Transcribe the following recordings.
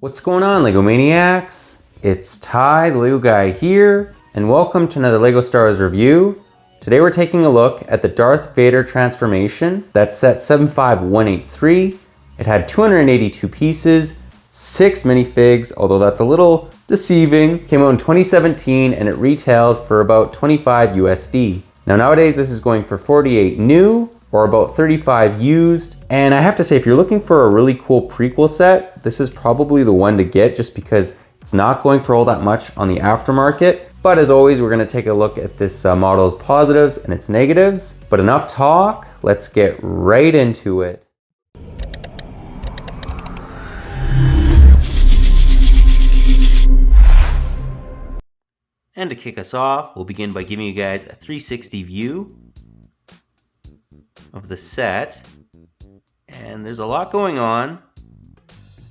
What's going on, LEGO Maniacs? It's Ty, the LEGO guy here, and welcome to another LEGO Star Wars review. Today we're taking a look at the Darth Vader transformation. That's set 75183. It had 282 pieces, 6 minifigs, although that's a little deceiving. Came out in 2017 and it retailed for about 25 USD. Now nowadays this is going for 48 new, or about 35 used. And I have to say, if you're looking for a really cool prequel set, this is probably the one to get just because it's not going for all that much on the aftermarket. But as always, we're gonna take a look at this model's positives and its negatives. But enough talk, let's get right into it. And to kick us off, we'll begin by giving you guys a 360 view of the set. And there's a lot going on.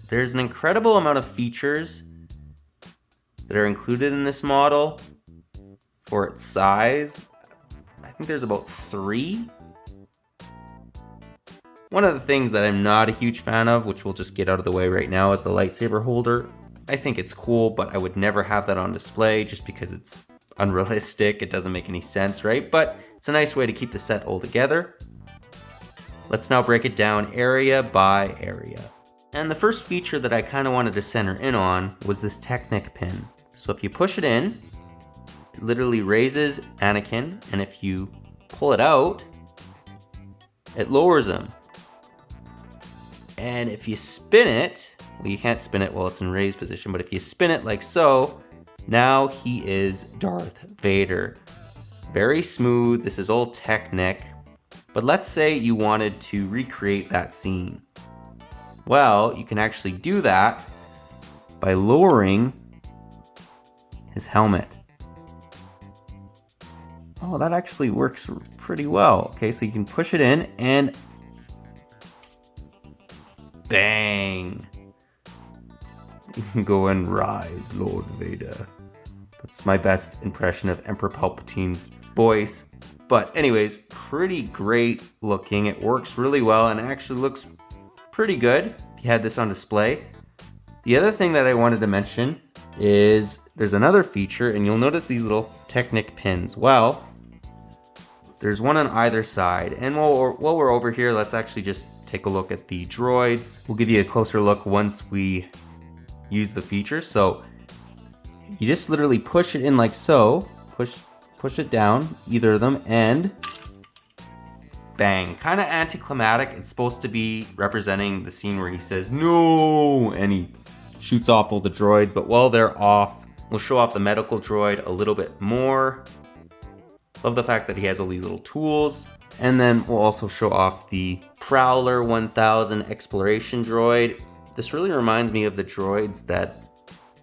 There's an incredible amount of features that are included in this model for its size. I think there's about 3. One of the things that I'm not a huge fan of, which we'll just get out of the way right now, is the lightsaber holder. I think it's cool, but I would never have that on display just because it's unrealistic. It doesn't make any sense, right? But it's a nice way to keep the set all together. Let's now break it down area by area. And the first feature that I kind of wanted to center in on was this Technic pin. So if you push it in, it literally raises Anakin, and if you pull it out, it lowers him. And if you spin it, well, you can't spin it while it's in raised position, but if you spin it like so, now he is Darth Vader. Very smooth. This is all Technic. But let's say you wanted to recreate that scene. Well, you can actually do that by lowering his helmet. Oh, that actually works pretty well. Okay, so you can push it in and bang. You can go and rise, Lord Vader. That's my best impression of Emperor Palpatine's voice. But anyways, pretty great looking. It works really well and actually looks pretty good if you had this on display. The other thing that I wanted to mention is there's another feature, and you'll notice these little Technic pins. Well, there's one on either side. And while we're over here, let's actually just take a look at the droids. We'll give you a closer look once we use the feature. So you just literally push it in like so. Push it down, either of them, and bang. Kind of anticlimactic. It's supposed to be representing the scene where he says no, and he shoots off all the droids. But while they're off, we'll show off the medical droid a little bit more. Love the fact that he has all these little tools. And then we'll also show off the Prowler 1000 exploration droid. This really reminds me of the droids that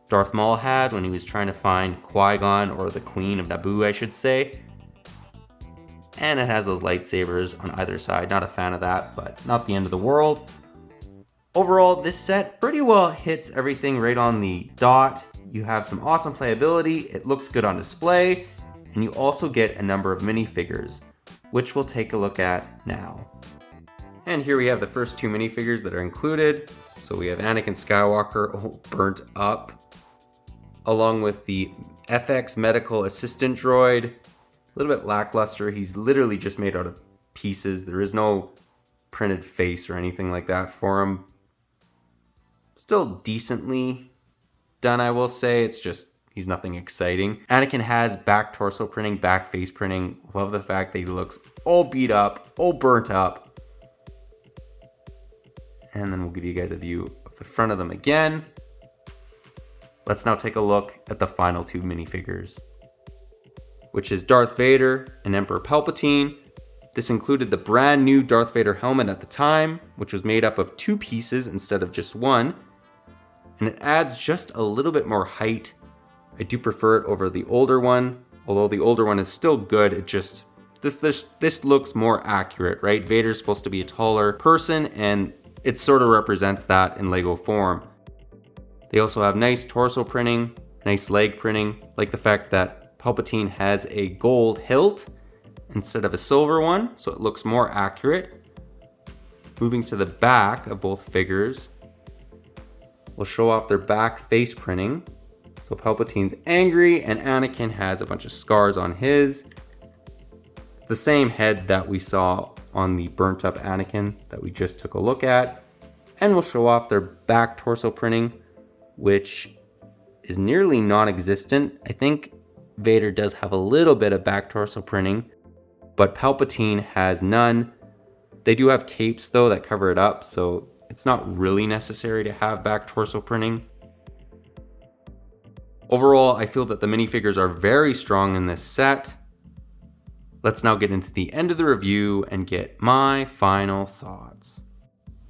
Darth Maul had when he was trying to find Qui-Gon, or the Queen of Naboo, I should say. And it has those lightsabers on either side. Not a fan of that, but not the end of the world. Overall, this set pretty well hits everything right on the dot. You have some awesome playability, it looks good on display, and you also get a number of minifigures, which we'll take a look at now. And here we have the first 2 minifigures that are included. So we have Anakin Skywalker all burnt up, along with the FX medical assistant droid. A little bit lackluster. He's literally just made out of pieces. There is no printed face or anything like that for him. Still decently done, I will say. It's just, he's nothing exciting. Anakin has back torso printing, back face printing. Love the fact that he looks all beat up, all burnt up. And then we'll give you guys a view of the front of them again. Let's now take a look at the final 2 minifigures, which is Darth Vader and Emperor Palpatine. This included the brand new Darth Vader helmet at the time, which was made up of 2 pieces instead of just 1. And it adds just a little bit more height. I do prefer it over the older one, although the older one is still good. It just, this looks more accurate, right? Vader's supposed to be a taller person, and it sort of represents that in Lego form. They also have nice torso printing, nice leg printing, like the fact that Palpatine has a gold hilt instead of a silver one, so it looks more accurate. Moving to the back of both figures, we'll show off their back face printing. So Palpatine's angry and Anakin has a bunch of scars on his. It's the same head that we saw on the burnt up Anakin that we just took a look at. And we'll show off their back torso printing, which is nearly non-existent. I think Vader does have a little bit of back torso printing, but Palpatine has none. They do have capes though that cover it up, so it's not really necessary to have back torso printing. Overall, I feel that the minifigures are very strong in this set. Let's now get into the end of the review and get my final thoughts.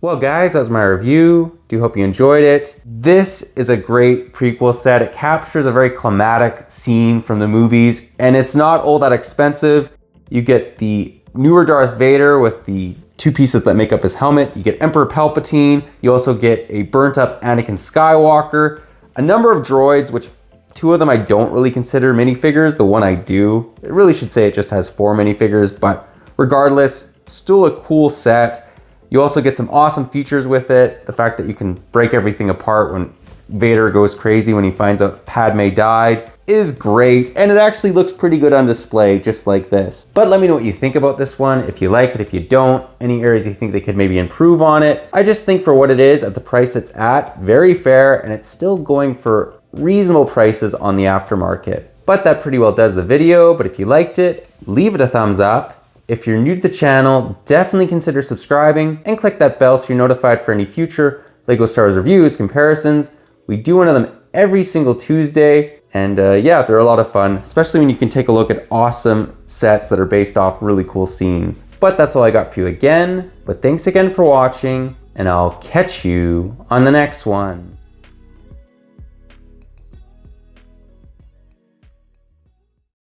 Well guys, that was my review. Do hope you enjoyed it. This is a great prequel set. It captures a very climatic scene from the movies, and it's not all that expensive. You get the newer Darth Vader with the two pieces that make up his helmet. You get Emperor Palpatine. You also get a burnt up Anakin Skywalker, a number of droids, which two of them I don't really consider minifigures. The one I do. I really should say it just has 4 minifigures, but regardless, still a cool set. You also get some awesome features with it. The fact that you can break everything apart when Vader goes crazy when he finds out Padme died is great. And it actually looks pretty good on display, just like this. But let me know what you think about this one. If you like it, if you don't, any areas you think they could maybe improve on it. I just think for what it is at the price it's at, very fair, and it's still going for reasonable prices on the aftermarket. But that pretty well does the video. But if you liked it, leave it a thumbs up. If you're new to the channel, definitely consider subscribing and click that bell so you're notified for any future LEGO Star Wars reviews, comparisons. We do one of them every single Tuesday, and yeah, they're a lot of fun, especially when you can take a look at awesome sets that are based off really cool scenes. But that's all I got for you again, but thanks again for watching, and I'll catch you on the next one.